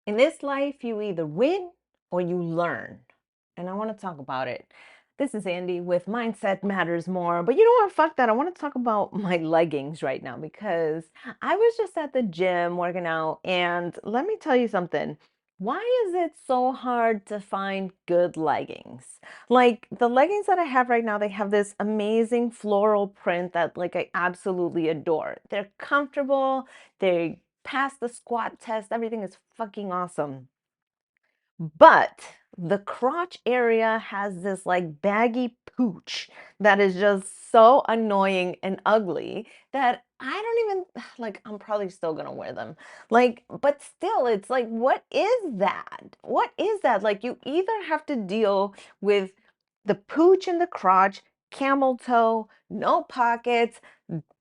In this life, you either win or you learn. And I want to talk about it. This is Andy with Mindset Matters More. But you know what? Fuck that. I want to talk about my leggings right now because I was just at the gym working out. And let me tell you something. Why is it so hard to find good leggings? Like the leggings that I have right now, they have this amazing floral print that like I absolutely adore. They're comfortable, they pass the squat test, everything is fucking awesome. But the crotch area has this like baggy pooch that is just so annoying and ugly that I don't even like, I'm probably still gonna wear them. Like, but still, it's like, what is that? What is that? Like, you either have to deal with the pooch in the crotch, camel toe, no pockets,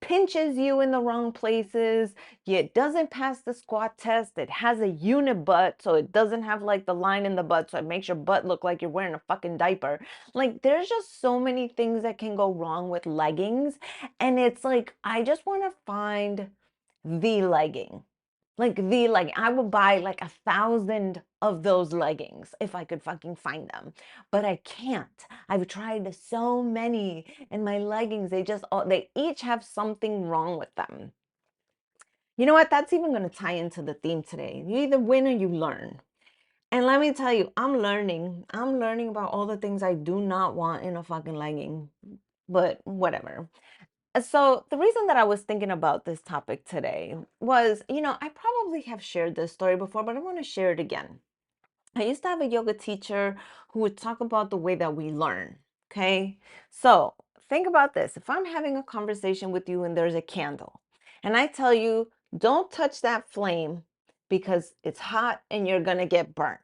pinches you in the wrong places. It doesn't pass the squat test. It has a unit butt, so it doesn't have like the line in the butt, so it makes your butt look like you're wearing a fucking diaper. Like, there's just so many things that can go wrong with leggings. And it's like, I just want to find the legging. Like the like I would buy like 1,000 of those leggings if I could fucking find them. But I can't. I've tried so many and my leggings, they each have something wrong with them. You know what? That's even going to tie into the theme today. You either win or you learn. And let me tell you, I'm learning. I'm learning about all the things I do not want in a fucking legging. But whatever. So, the reason that I was thinking about this topic today was, I probably have shared this story before, but I want to share it again. I used to have a yoga teacher who would talk about the way that we learn. Okay. So, think about this. If I'm having a conversation with you and there's a candle, and I tell you, don't touch that flame because it's hot and you're going to get burnt,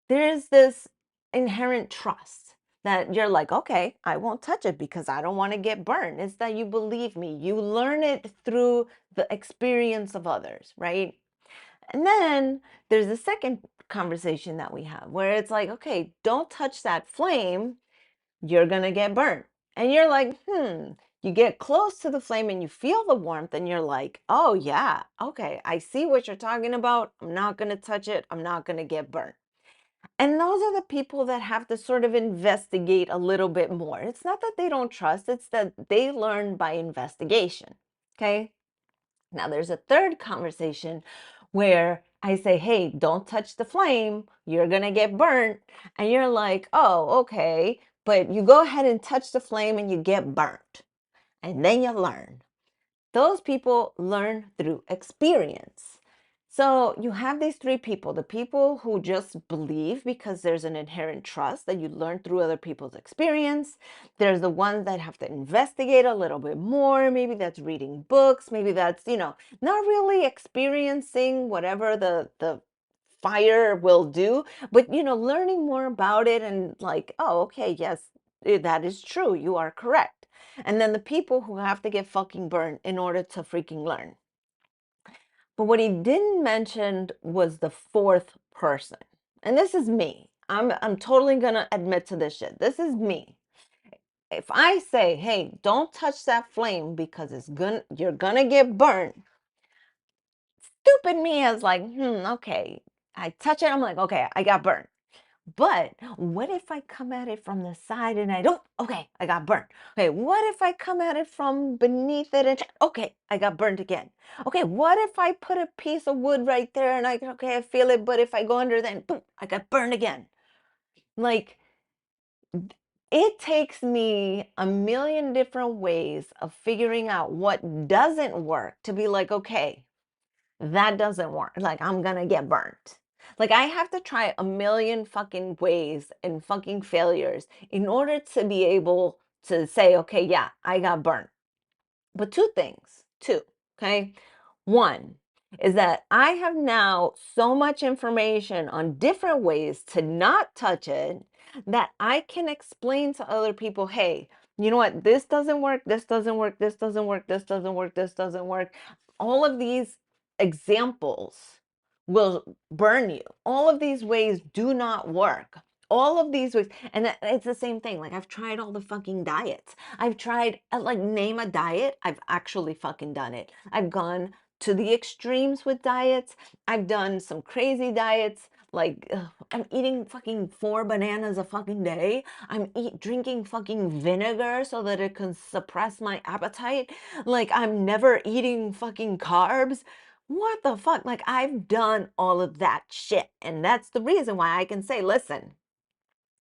there is this inherent trust that you're like, okay, I won't touch it because I don't want to get burned. It's that you believe me. You learn it through the experience of others, right? And then there's the second conversation that we have where it's like, okay, don't touch that flame. You're going to get burnt. And you're like, you get close to the flame and you feel the warmth and you're like, oh yeah, okay, I see what you're talking about. I'm not going to touch it. I'm not going to get burnt. And those are the people that have to sort of investigate a little bit more. It's not that they don't trust, it's that they learn by investigation. Okay. Now, there's a third conversation where I say, hey, don't touch the flame. You're going to get burnt. And you're like, oh, okay. But you go ahead and touch the flame and you get burnt. And then you learn. Those people learn through experience. So you have these three people: the people who just believe because there's an inherent trust that you learn through other people's experience. There's the ones that have to investigate a little bit more. Maybe that's reading books. Maybe that's, not really experiencing whatever the fire will do, but, learning more about it and like, oh, okay, yes, that is true. You are correct. And then the people who have to get fucking burned in order to freaking learn. But what he didn't mention was the fourth person. And this is me. I'm totally gonna admit to this shit. This is me. If I say, hey, don't touch that flame because you're gonna get burnt, stupid me is like, okay. I touch it, I'm like, okay, I got burnt. But what if I come at it from the side and I don't? Okay, I got burnt. Okay, what if I come at it from beneath it and okay, I got burnt again. Okay, what if I put a piece of wood right there and okay, I feel it, but if I go under then boom, I got burned again. Like, it takes me a million different ways of figuring out what doesn't work to be like, okay, that doesn't work. Like, I'm gonna get burnt. Like, I have to try a million fucking ways and fucking failures in order to be able to say, okay, yeah, I got burnt. But two things, two, okay? One is that I have now so much information on different ways to not touch it that I can explain to other people, hey, you know what? This doesn't work. This doesn't work. This doesn't work. This doesn't work. This doesn't work. All of these examples will burn you. All of these ways do not work. All of these ways. And it's the same thing. Like, I've tried all the fucking diets. I've tried, like, name a diet. I've actually fucking done it. I've gone to the extremes with diets. I've done some crazy diets. Like, I'm eating fucking 4 bananas a fucking day. I'm drinking fucking vinegar so that it can suppress my appetite. Like, I'm never eating fucking carbs. What the fuck? Like, I've done all of that shit. And that's the reason why I can say, listen,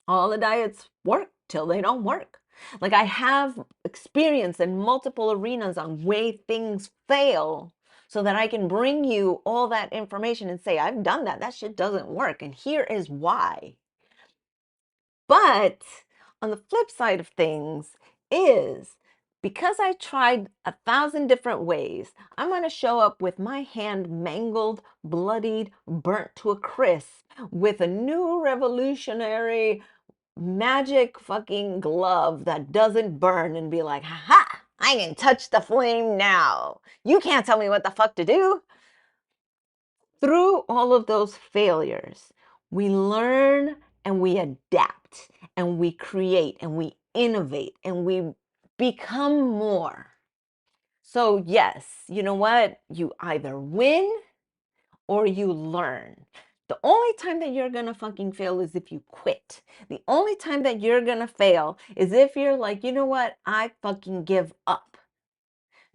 all the diets work till they don't work. Like, I have experience in multiple arenas on way things fail so that I can bring you all that information and say, I've done that. That shit doesn't work. And here is why. But on the flip side of things is because I tried 1,000 different ways, I'm going to show up with my hand mangled, bloodied, burnt to a crisp with a new revolutionary magic fucking glove that doesn't burn and be like, ha, I can touch the flame now. You can't tell me what the fuck to do. Through all of those failures, we learn and we adapt and we create and we innovate and we become more. So yes, you know what? You either win or you learn. The only time that you're gonna fucking fail is if you quit. The only time that you're gonna fail is if you're like, you know what? I fucking give up.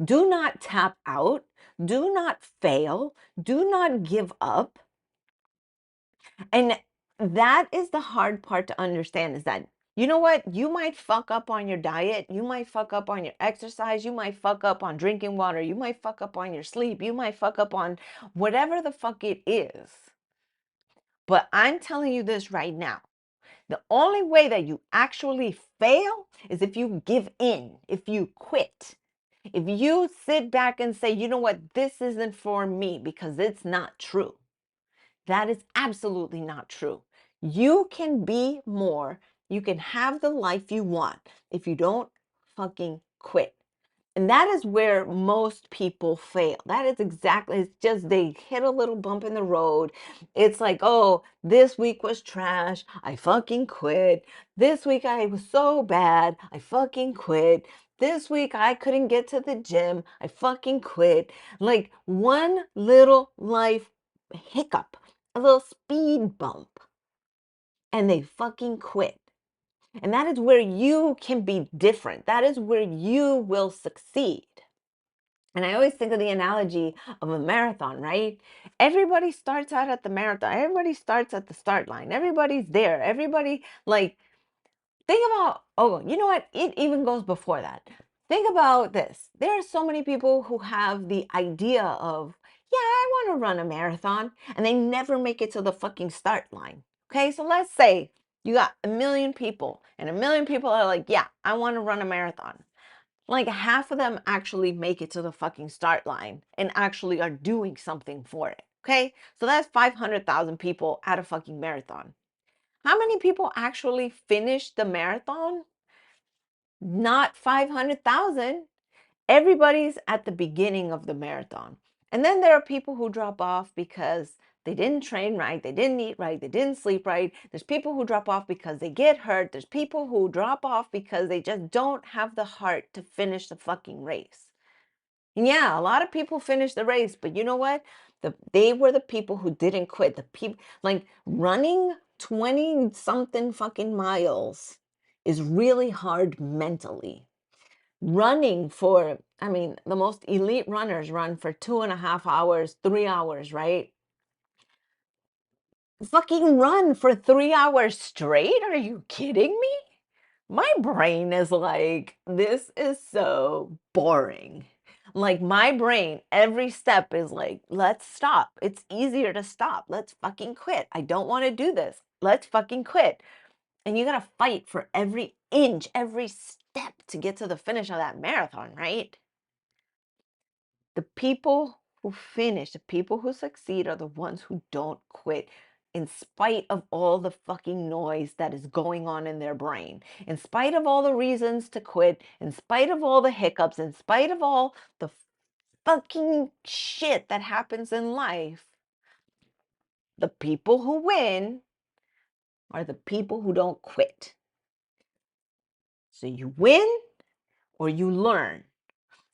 Do not tap out. Do not fail. Do not give up. And that is the hard part to understand is that, you know what? You might fuck up on your diet. You might fuck up on your exercise. You might fuck up on drinking water. You might fuck up on your sleep. You might fuck up on whatever the fuck it is. But I'm telling you this right now. The only way that you actually fail is if you give in, if you quit. If you sit back and say, you know what, this isn't for me because it's not true. That is absolutely not true. You can be more. You can have the life you want if you don't fucking quit. And that is where most people fail. That is exactly, it's just they hit a little bump in the road. It's like, oh, this week was trash. I fucking quit. This week I was so bad. I fucking quit. This week I couldn't get to the gym. I fucking quit. Like one little life hiccup, a little speed bump, and they fucking quit. And that is where you can be different. That is where you will succeed. And I always think of the analogy of a marathon, right? Everybody starts out at the marathon. Everybody starts at the start line. Everybody's there. Everybody, like, think about, oh, you know what? It even goes before that. Think about this. There are so many people who have the idea of, yeah, I want to run a marathon, and they never make it to the fucking start line. Okay, so let's say you got 1 million people, and 1 million people are like, yeah, I want to run a marathon. Like half of them actually make it to the fucking start line and actually are doing something for it. Okay, so that's 500,000 people at a fucking marathon. How many people actually finish the marathon? Not 500,000. Everybody's at the beginning of the marathon. And then there are people who drop off because they didn't train right, they didn't eat right, they didn't sleep right. There's people who drop off because they get hurt. There's people who drop off because they just don't have the heart to finish the fucking race. And yeah, a lot of people finish the race, but you know what? They were the people who didn't quit. The people like running 20 something fucking miles is really hard mentally. Running for, I mean, the most elite runners run for 2.5 hours, 3 hours, right? Fucking run for 3 hours straight? Are you kidding me? My brain is like, this is so boring. Like my brain, every step is like, let's stop. It's easier to stop. Let's fucking quit. I don't want to do this. Let's fucking quit. And you got to fight for every inch, every step to get to the finish of that marathon, right? The people who finish, the people who succeed are the ones who don't quit in spite of all the fucking noise that is going on in their brain, in spite of all the reasons to quit, in spite of all the hiccups, in spite of all the fucking shit that happens in life. The people who win are the people who don't quit. So you win or you learn.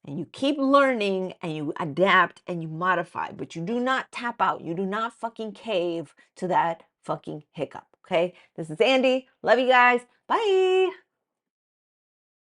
and you keep learning and you adapt and you modify, but you do not tap out. You do not fucking cave to that fucking hiccup. Okay. This is Andy. Love you guys. Bye.